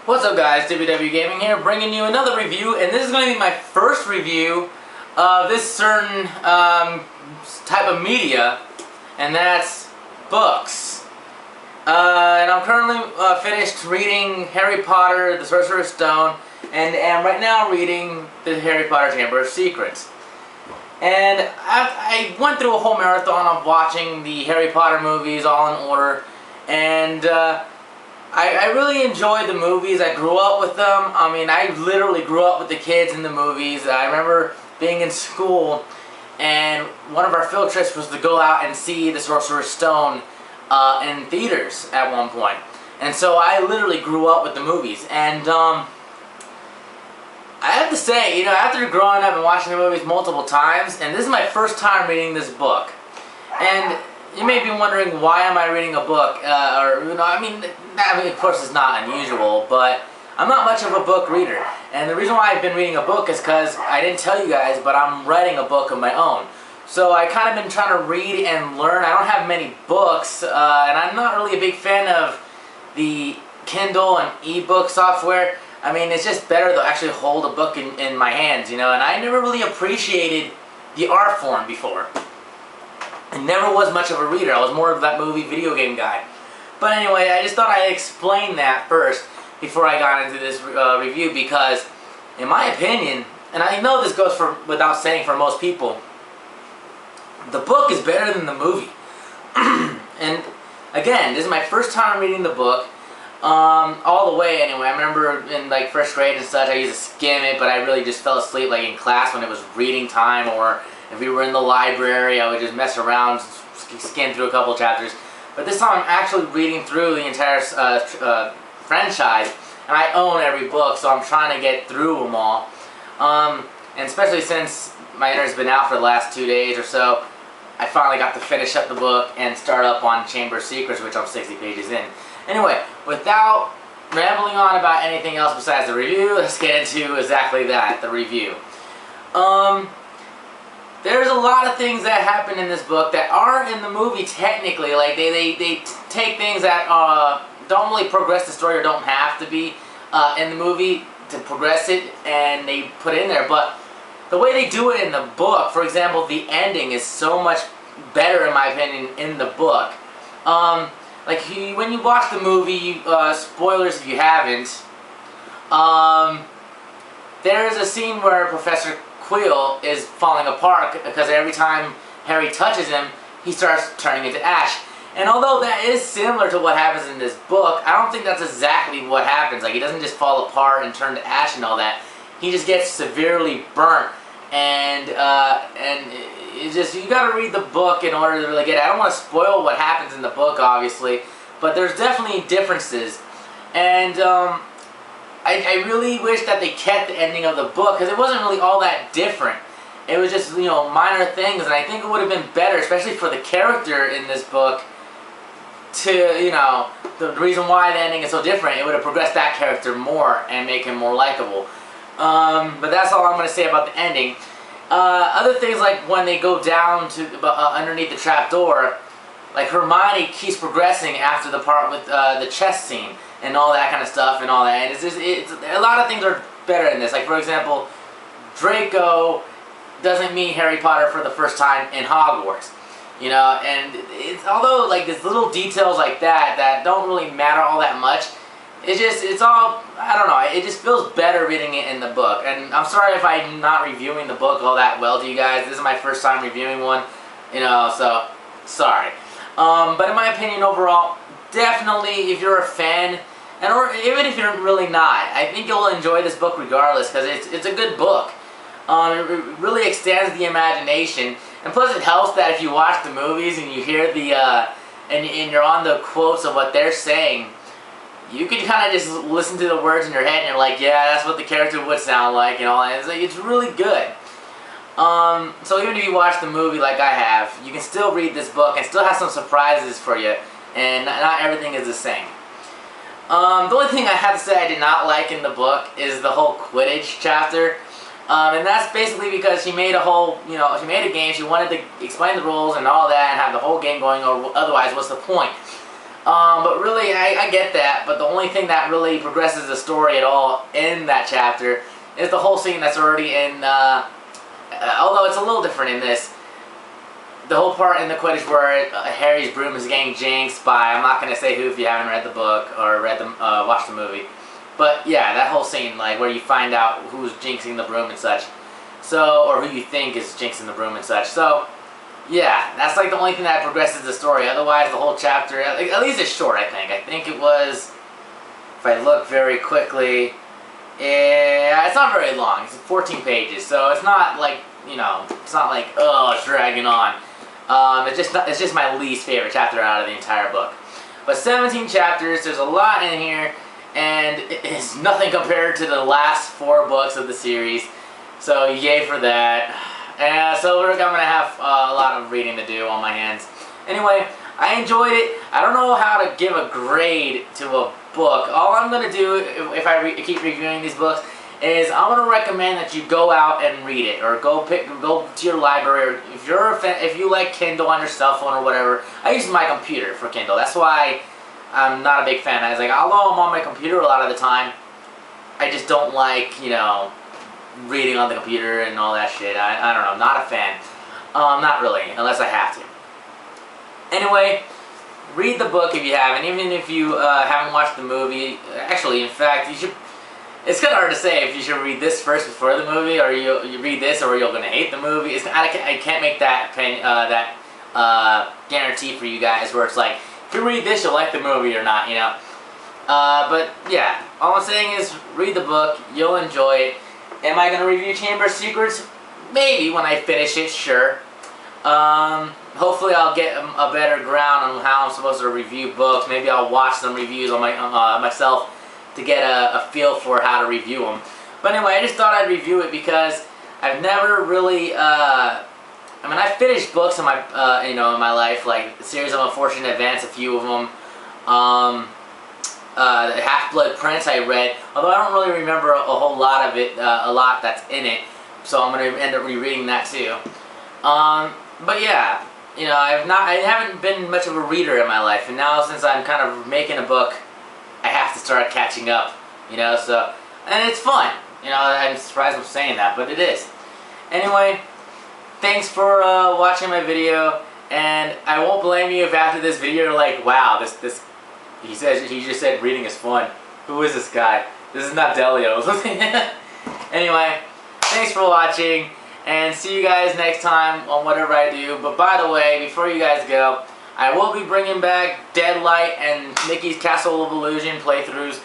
What's up guys, WW Gaming here, bringing you another review, and this is going to be my first review of this certain type of media, and that's books. And I'm currently finished reading Harry Potter, the Sorcerer's Stone, and am right now reading the Harry Potter Chamber of Secrets. And I went through a whole marathon of watching the Harry Potter movies all in order, and I really enjoyed the movies. I grew up with them. I mean, I literally grew up with the kids in the movies. I remember being in school, and one of our field trips was to go out and see the Sorcerer's Stone in theaters at one point. And so I literally grew up with the movies. And I have to say, you know, after growing up and watching the movies multiple times, and this is my first time reading this book, and you may be wondering, why am I reading a book? I mean, of course it's not unusual, but I'm not much of a book reader. And the reason why I've been reading a book is because I didn't tell you guys, but I'm writing a book of my own. So I kind of been trying to read and learn. I don't have many books, and I'm not really a big fan of the Kindle and ebook software. I mean, it's just better to actually hold a book in my hands, you know, and I never really appreciated the art form before. I never was much of a reader. I was more of that movie video game guy. But anyway, I just thought I'd explain that first before I got into this review, because in my opinion, and I know this goes without saying for most people, the book is better than the movie. And again, this is my first time reading the book all the way anyway. I remember in like first grade and such, I used to skim it, but I really just fell asleep like in class when it was reading time, or if we were in the library, I would just mess around, skim through a couple chapters. But this time I'm actually reading through the entire franchise, and I own every book, so I'm trying to get through them all. And especially since my internet's been out for the last 2 days or so, I finally got to finish up the book and start up on Chamber of Secrets, which I'm 60 pages in. Anyway, without rambling on about anything else besides the review, let's get into exactly that, the review. There's a lot of things that happen in this book that aren't in the movie technically. Like they take things that don't really progress the story or don't have to be in the movie to progress it, and they put it in there. But the way they do it in the book, for example, the ending is so much better in my opinion in the book. Like when you watch the movie, spoilers if you haven't, there's a scene where Professor Quill is falling apart because every time Harry touches him, he starts turning into ash. And although that is similar to what happens in this book, I don't think that's exactly what happens. Like, he doesn't just fall apart and turn to ash and all that. He just gets severely burnt, and it's just, you gotta read the book in order to really get it. I don't want to spoil what happens in the book, obviously, but there's definitely differences. And I really wish that they kept the ending of the book, because it wasn't really all that different. It was just, you know, minor things, and I think it would have been better, especially for the character in this book, to, you know, the reason why the ending is so different, it would have progressed that character more and make him more likable. But that's all I'm going to say about the ending. Other things, like when they go down to underneath the trapdoor, like Hermione keeps progressing after the part with the chess scene and all that kind of stuff and all that. And it's a lot of things are better in this. Like, for example, Draco doesn't meet Harry Potter for the first time in Hogwarts. You know, and although like there's little details like that don't really matter all that much, it's all, I don't know, it just feels better reading it in the book. And I'm sorry if I'm not reviewing the book all that well to you guys. This is my first time reviewing one, you know, so sorry. But in my opinion overall, definitely if you're a fan, or even if you're really not, I think you'll enjoy this book regardless, because it's a good book. It really extends the imagination, and plus it helps that if you watch the movies and you hear the and you're on the quotes of what they're saying, you can kind of just listen to the words in your head and you're like, yeah, that's what the character would sound like, you know, and it's really good. So even if you watch the movie like I have, you can still read this book and still have some surprises for you, and not everything is the same. The only thing I have to say I did not like in the book is the whole Quidditch chapter. And that's basically because she made a whole, you know, she made a game, she wanted to explain the rules and all that and have the whole game going, or otherwise what's the point? But really, I get that, but the only thing that really progresses the story at all in that chapter is the whole scene that's already in, although it's a little different in this, the whole part in the Quidditch where Harry's broom is getting jinxed by, I'm not going to say who if you haven't read the book or watched the movie, but yeah, that whole scene, like, where you find out who's jinxing the broom and such, so, or who you think is jinxing the broom and such, so, yeah, that's like the only thing that progresses the story. Otherwise, the whole chapter, at least it's short, I think. I think it was, if I look very quickly, it's not very long. It's 14 pages, so it's not like, you know, it's not like, oh, it's dragging on. It's just my least favorite chapter out of the entire book. But 17 chapters, there's a lot in here, and it's nothing compared to the last 4 books of the series. So, yay for that. So I'm going to have a lot of reading to do on my hands. Anyway, I enjoyed it. I don't know how to give a grade to a book. All I'm going to do, if I keep reviewing these books, is I'm going to recommend that you go out and read it, or go to your library. Or if you like Kindle on your cell phone or whatever, I use my computer for Kindle. That's why I'm not a big fan. I was like, although I'm on my computer a lot of the time, I just don't like, you know, reading on the computer and all that shit. I don't know, not a fan. Not really, unless I have to. Anyway, read the book if you haven't, even if you haven't watched the movie. Actually, in fact, you should. It's kind of hard to say if you should read this first before the movie, or you read this, or you're gonna hate the movie. I can't make that guarantee for you guys, where it's like, if you read this, you'll like the movie or not, you know. But yeah, all I'm saying is read the book. You'll enjoy it. Am I going to review Chamber of Secrets? Maybe, when I finish it, sure. Hopefully I'll get a better ground on how I'm supposed to review books. Maybe I'll watch some reviews on myself to get a feel for how to review them. But anyway, I just thought I'd review it because I've never really, I mean, I've finished books in my, in my life, like the series of Unfortunate Events, a few of them. The Half-Blood Prince I read, although I don't really remember a whole lot of it, a lot that's in it, so I'm going to end up rereading that too. But yeah, you know, I haven't been much of a reader in my life, and now since I'm kind of making a book, I have to start catching up, you know, so, and it's fun, you know, I'm surprised I'm saying that, but it is. Anyway, thanks for watching my video, and I won't blame you if after this video you're like, wow, he just said reading is fun. Who is this guy? This is not Delio. Anyway, thanks for watching, and see you guys next time on whatever I do. But by the way, before you guys go, I will be bringing back Deadlight and Mickey's Castle of Illusion playthroughs.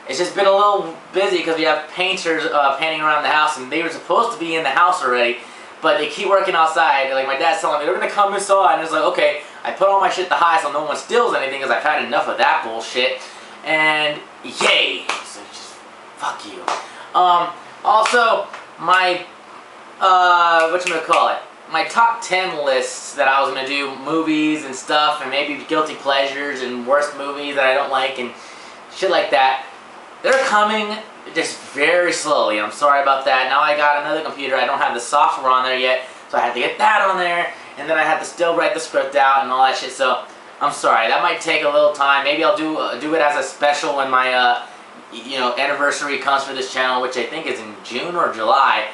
It's just been a little busy because we have painters painting around the house, and they were supposed to be in the house already, but they keep working outside. Like, my dad's telling me they're gonna come inside, and it's like, okay, I put all my shit to high so no one steals anything because I've had enough of that bullshit. And yay! So just fuck you. Also, my whatchamacallit, my top 10 lists that I was gonna do, movies and stuff, and maybe guilty pleasures and worst movies that I don't like and shit like that, they're coming just very slowly. I'm sorry about that. Now I got another computer. I don't have the software on there yet, so I had to get that on there, and then I had to still write the script out and all that shit. So I'm sorry. That might take a little time. Maybe I'll do it as a special when my anniversary comes for this channel, which I think is in June or July,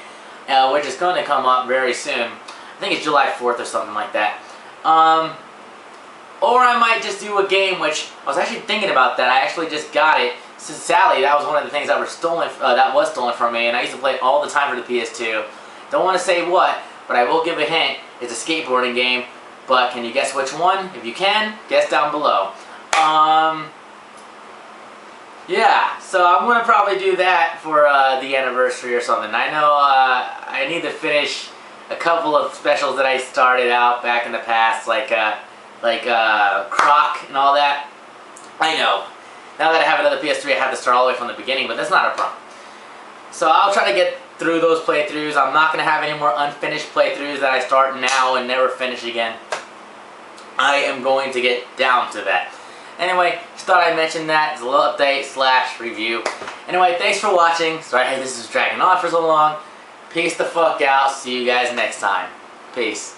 which is going to come up very soon. I think it's July 4th or something like that. Or I might just do a game, which I was actually thinking about that. I actually just got it. So sadly, that was one of the things that was stolen from me, and I used to play it all the time for the PS2. Don't want to say what, but I will give a hint. It's a skateboarding game, but can you guess which one? If you can, guess down below. Yeah, so I'm going to probably do that for the anniversary or something. I know I need to finish a couple of specials that I started out back in the past, like Croc and all that. I know. Now that I have another PS3, I have to start all the way from the beginning, but that's not a problem. So I'll try to get through those playthroughs. I'm not going to have any more unfinished playthroughs that I start now and never finish again. I am going to get down to that. Anyway, just thought I'd mention that. It's a little update / review. Anyway, thanks for watching. Sorry this is dragging on for so long. Peace the fuck out. See you guys next time. Peace.